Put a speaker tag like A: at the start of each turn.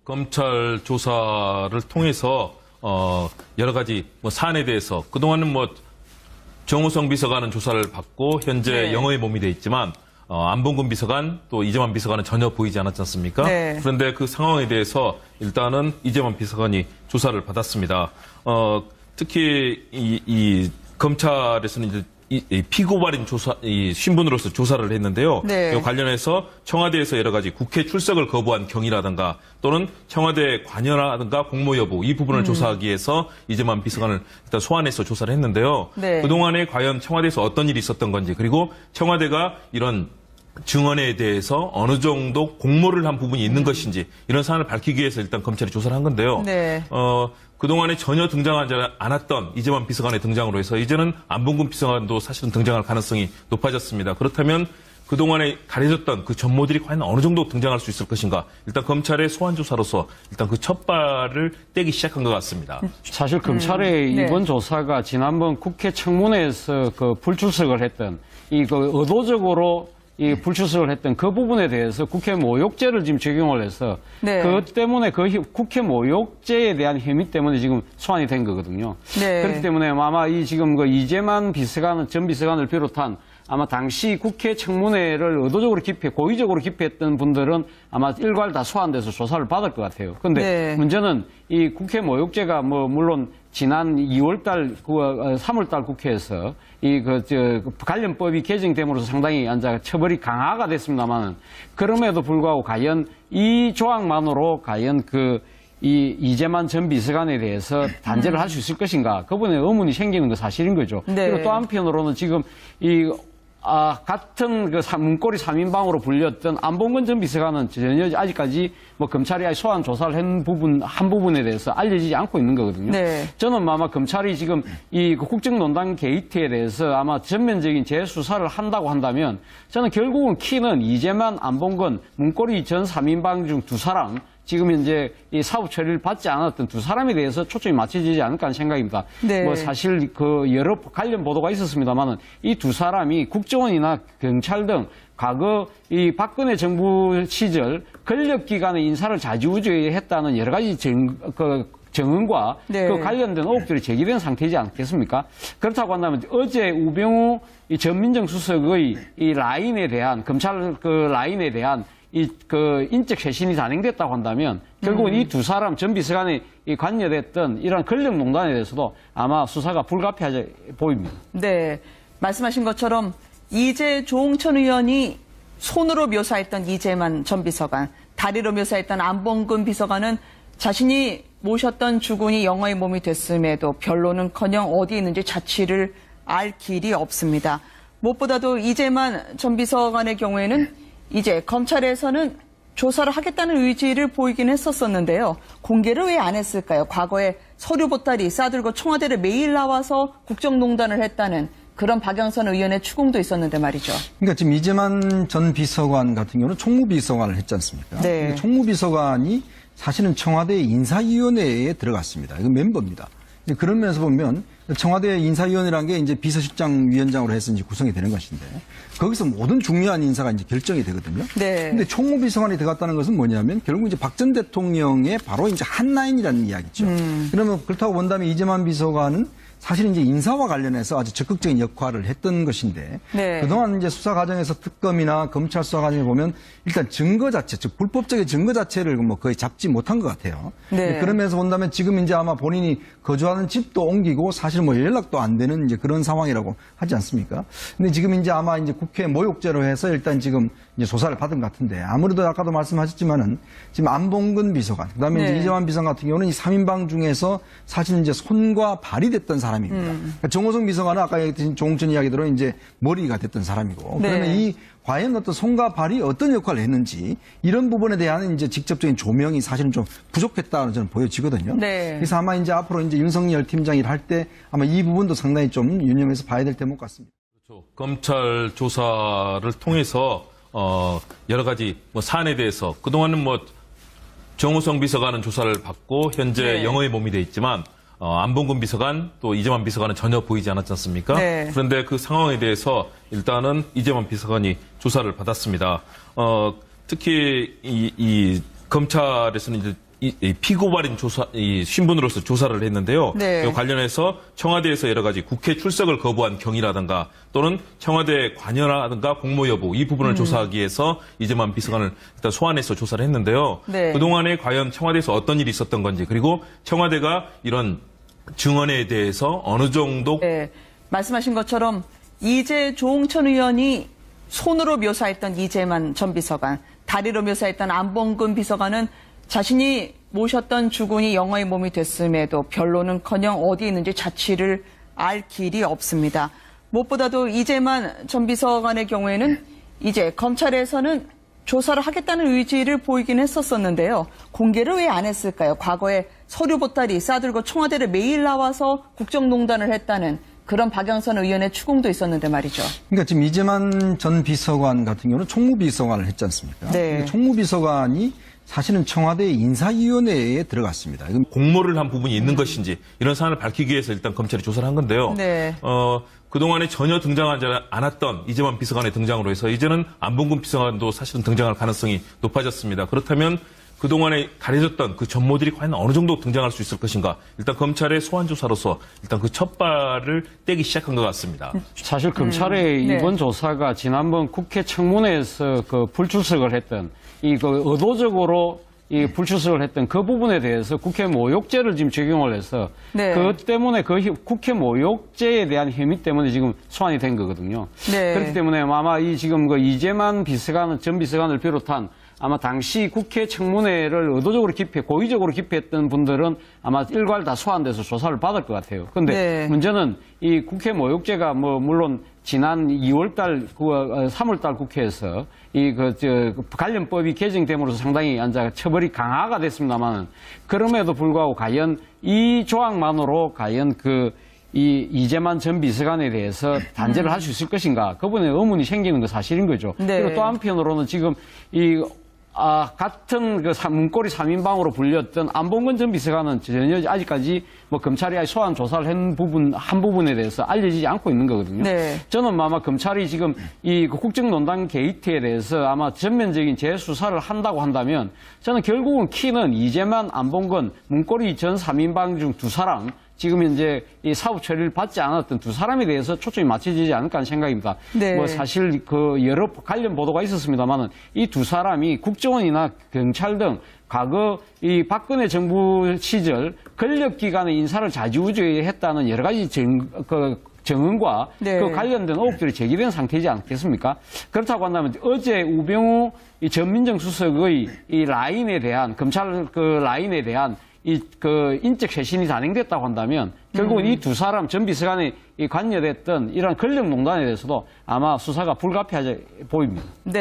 A: 검찰 조사를 통해서 여러 가지 사안에 대해서 그동안은 정호성 비서관은 조사를 받고 현재 영어에 몸이 돼 있지만 안봉근 비서관 또 이재만 비서관은 전혀 보이지 않았지 않습니까?
B: 네.
A: 그런데 그 상황에 대해서 일단은 이재만 비서관이 조사를 받았습니다. 특히 이 검찰에서는 이제 이 피고발인 신분으로서 조사를 했는데요.
B: 네.
A: 이 관련해서 청와대에서 여러 가지 국회 출석을 거부한 경위라든가 또는 청와대 관여라든가 공모 여부 이 부분을 조사하기 위해서 이재만 비서관을 일단 소환해서 조사를 했는데요.
B: 네.
A: 그동안에 과연 청와대에서 어떤 일이 있었던 건지 그리고 청와대가 이런 증언에 대해서 어느 정도 공모를 한 부분이 있는 것인지 이런 사안을 밝히기 위해서 일단 검찰이 조사를 한 건데요.
B: 네.
A: 그동안에 전혀 등장하지 않았던 이재만 비서관의 등장으로 해서 이제는 안봉근 비서관도 사실은 등장할 가능성이 높아졌습니다. 그렇다면 그동안에 가려졌던 그 전모들이 과연 어느 정도 등장할 수 있을 것인가. 일단 검찰의 소환 조사로서 일단 그 첫 발을 떼기 시작한 것 같습니다.
C: 사실 검찰의
B: 네.
C: 이번 조사가 지난번 국회 청문회에서 그 불출석을 했던 의도적으로 이 불출석을 했던 그 부분에 대해서 국회 모욕죄를 지금 적용을 해서
B: 네.
C: 그것 때문에 국회 모욕죄에 대한 혐의 때문에 지금 소환이 된 거거든요.
B: 네.
C: 그렇기 때문에 아마 지금 이재만 전 비서관을 비롯한 아마 당시 국회 청문회를 의도적으로 고의적으로 기피했던 분들은 아마 일괄 다 소환돼서 조사를 받을 것 같아요. 그런데
B: 네.
C: 문제는 이 국회 모욕죄가 물론 지난 3월달 국회에서 관련법이 개정됨으로써 상당히 처벌이 강화가 됐습니다만 그럼에도 불구하고 과연 이 조항만으로 과연 이재만 전 비서관에 대해서 단죄를 할 수 있을 것인가 그분의 의문이 생기는 거 사실인 거죠.
B: 네.
C: 그리고 또 한편으로는 지금 같은 문고리 3인방으로 불렸던 안봉근 전 비서관은 전혀 아직까지 검찰이 소환 조사를 한 부분에 대해서 알려지지 않고 있는 거거든요.
B: 네.
C: 저는 아마 검찰이 지금 국정농단 게이트에 대해서 아마 전면적인 재수사를 한다고 한다면 저는 결국은 키는 이재만, 안봉근, 문고리 전 3인방 중 두 사람 지금 현재 이 사법 처리를 받지 않았던 두 사람에 대해서 초점이 맞춰지지 않을까 하는 생각입니다.
B: 네.
C: 사실 여러 관련 보도가 있었습니다만은 이 두 사람이 국정원이나 경찰 등 과거 이 박근혜 정부 시절 권력기관의 인사를 좌지우지했다는 여러 가지 정황과
B: 네.
C: 관련된 의혹들이 제기된 상태이지 않겠습니까? 그렇다고 한다면 어제 우병우 전민정 수석의 이 라인에 대한 검찰 라인에 대한 인적 쇄신이 단행됐다고 한다면 결국은 이 두 사람 전 비서관이 관여됐던 이런 권력농단에 대해서도 아마 수사가 불가피하게 보입니다.
B: 네. 말씀하신 것처럼 조홍천 의원이 손으로 묘사했던 이재만 전 비서관, 다리로 묘사했던 안봉근 비서관은 자신이 모셨던 주군이 영어의 몸이 됐음에도 변론은커녕 어디 있는지 자취를 알 길이 없습니다. 무엇보다도 이재만 전 비서관의 경우에는 이제 검찰에서는 조사를 하겠다는 의지를 보이긴 했었는데요. 공개를 왜 안 했을까요? 과거에 서류 보따리 싸들고 청와대를 매일 나와서 국정농단을 했다는 그런 박영선 의원의 추궁도 있었는데 말이죠.
D: 그러니까 지금 이재만 전 비서관 같은 경우는 총무비서관을 했지 않습니까?
B: 네.
D: 총무비서관이 사실은 청와대 인사위원회에 들어갔습니다. 이건 멤버입니다. 그런 면에서 보면 청와대 인사위원회라는 게 이제 비서실장 위원장으로 해서 이제 구성이 되는 것인데 거기서 모든 중요한 인사가 이제 결정이 되거든요.
B: 네.
D: 근데 총무비서관이 들어갔다는 것은 뭐냐면 결국 이제 박 전 대통령의 바로 이제 한 라인이라는 이야기죠. 그러면 그렇다고 본다면 이재만 비서관은 사실 이제 인사와 관련해서 아주 적극적인 역할을 했던 것인데
B: 네.
D: 그동안 이제 수사 과정에서 특검이나 검찰 수사 과정에 보면 일단 증거 자체, 즉 불법적인 증거 자체를 거의 잡지 못한 것 같아요.
B: 네.
D: 그러면서 본다면 지금 이제 아마 본인이 거주하는 집도 옮기고 사실 연락도 안 되는 이제 그런 상황이라고 하지 않습니까? 근데 지금 이제 아마 이제 국회 모욕죄로 해서 일단 지금 이제 조사를 받은 것 같은데 아무래도 아까도 말씀하셨지만은 지금 안봉근 비서관, 그다음에
B: 네.
D: 이제 이재만 비서관 같은 경우는 이 3인방 중에서 사실 이제 손과 발이 됐던 사람입니다. 그러니까 정호성 비서관은 아까 얘기했던 조홍천 이야기대로 이제 머리가 됐던 사람이고
B: 네.
D: 그러면 이 과연 어떤 손과 발이 어떤 역할을 했는지 이런 부분에 대한 이제 직접적인 조명이 사실은 좀 부족했다는 저는 보여지거든요.
B: 네.
D: 그래서 아마 이제 앞으로 이제 윤석열 팀장이 할 때 아마 이 부분도 상당히 좀 유념해서 봐야 될 대목 같습니다.
A: 그렇죠. 검찰 조사를 통해서 여러 가지 사안에 대해서 그동안은 정호성 비서관은 조사를 받고 현재 영어의 몸이 돼 있지만 안봉근 비서관 또 이재만 비서관은 전혀 보이지 않았지 않습니까?
B: 네.
A: 그런데 그 상황에 대해서 일단은 이재만 비서관이 조사를 받았습니다. 특히 이 검찰에서는 이제 이 피고발인 이 신분으로서 조사를 했는데요.
B: 네.
A: 이 관련해서 청와대에서 여러 가지 국회 출석을 거부한 경위라든가 또는 청와대 관여라든가 공모 여부 이 부분을 조사하기 위해서 이재만 비서관을 일단 소환해서 조사를 했는데요.
B: 네.
A: 그동안에 과연 청와대에서 어떤 일이 있었던 건지 그리고 청와대가 이런 증언에 대해서 어느 정도
B: 네, 말씀하신 것처럼 이재 조홍천 의원이 손으로 묘사했던 이재만 전 비서관, 다리로 묘사했던 안봉근 비서관은 자신이 모셨던 주군이 영어의 몸이 됐음에도 변론은커녕 어디 있는지 자취를 알 길이 없습니다. 무엇보다도 이재만 전 비서관의 경우에는 이제 검찰에서는 조사를 하겠다는 의지를 보이긴 했었었는데요. 공개를 왜 안 했을까요? 과거에 서류 보따리 싸들고 청와대를 매일 나와서 국정농단을 했다는 그런 박영선 의원의 추궁도 있었는데 말이죠.
D: 그러니까 지금 이재만 전 비서관 같은 경우는 총무비서관을 했지 않습니까?
B: 네.
D: 총무비서관이 사실은 청와대 인사위원회에 들어갔습니다. 이건
A: 공모를 한 부분이 있는 것인지 이런 사안을 밝히기 위해서 일단 검찰이 조사를 한 건데요.
B: 네.
A: 그동안에 전혀 등장하지 않았던 이재만 비서관의 등장으로 해서 이제는 안봉근 비서관도 사실은 등장할 가능성이 높아졌습니다. 그렇다면 그동안에 가려졌던 그 전모들이 과연 어느 정도 등장할 수 있을 것인가. 일단 검찰의 소환 조사로서 일단 그 첫 발을 떼기 시작한 것 같습니다.
C: 사실 검찰의
B: 네.
C: 이번 조사가 지난번 국회 청문회에서 그 불출석을 했던 의도적으로 이 불출석을 했던 그 부분에 대해서 국회 모욕죄를 지금 적용을 해서
B: 네.
C: 그것 때문에 국회 모욕죄에 대한 혐의 때문에 지금 소환이 된 거거든요.
B: 네.
C: 그렇기 때문에 아마 이 지금 그 이재만 전 비서관을 비롯한 아마 당시 국회 청문회를 의도적으로 고의적으로 기피했던 분들은 아마 일괄 다 소환돼서 조사를 받을 것 같아요. 그런데
B: 네.
C: 문제는 이 국회 모욕죄가 물론 지난 2월달, 3월달 국회에서 관련법이 개정됨으로써 상당히 처벌이 강화가 됐습니다만 그럼에도 불구하고 과연 이 조항만으로 과연 이 이재만 전 비서관에 대해서 단죄를 할 수 있을 것인가 그분의 의문이 생기는 거 사실인 거죠.
B: 네.
C: 그리고 또 한편으로는 지금 같은 문고리 3인방으로 불렸던 안봉근 전 비서관은 전혀 아직까지 검찰이 소환 조사를 한 부분에 대해서 알려지지 않고 있는 거거든요.
B: 네.
C: 저는 아마 검찰이 지금 이 국정농단 게이트에 대해서 아마 전면적인 재수사를 한다고 한다면 저는 결국은 키는 이재만, 안봉근, 문고리 전 3인방 중 두 사람 지금 이제 이 사법 처리를 받지 않았던 두 사람에 대해서 초점이 맞춰지지 않을까 하는 생각입니다.
B: 네.
C: 사실 여러 관련 보도가 있었습니다만은 이 두 사람이 국정원이나 경찰 등 과거 이 박근혜 정부 시절 권력기관의 인사를 좌지우지했다는 여러 가지 정황과
B: 네.
C: 그 관련된 의혹들이 제기된 상태이지 않겠습니까? 그렇다고 한다면 어제 우병우 이 전민정 수석의 이 라인에 대한 검찰 라인에 대한 인적 쇄신이 단행됐다고 한다면 결국은 이 두 사람 전 비서관이 관여됐던 이런 권력농단에 대해서도 아마 수사가 불가피하게 보입니다.
B: 네.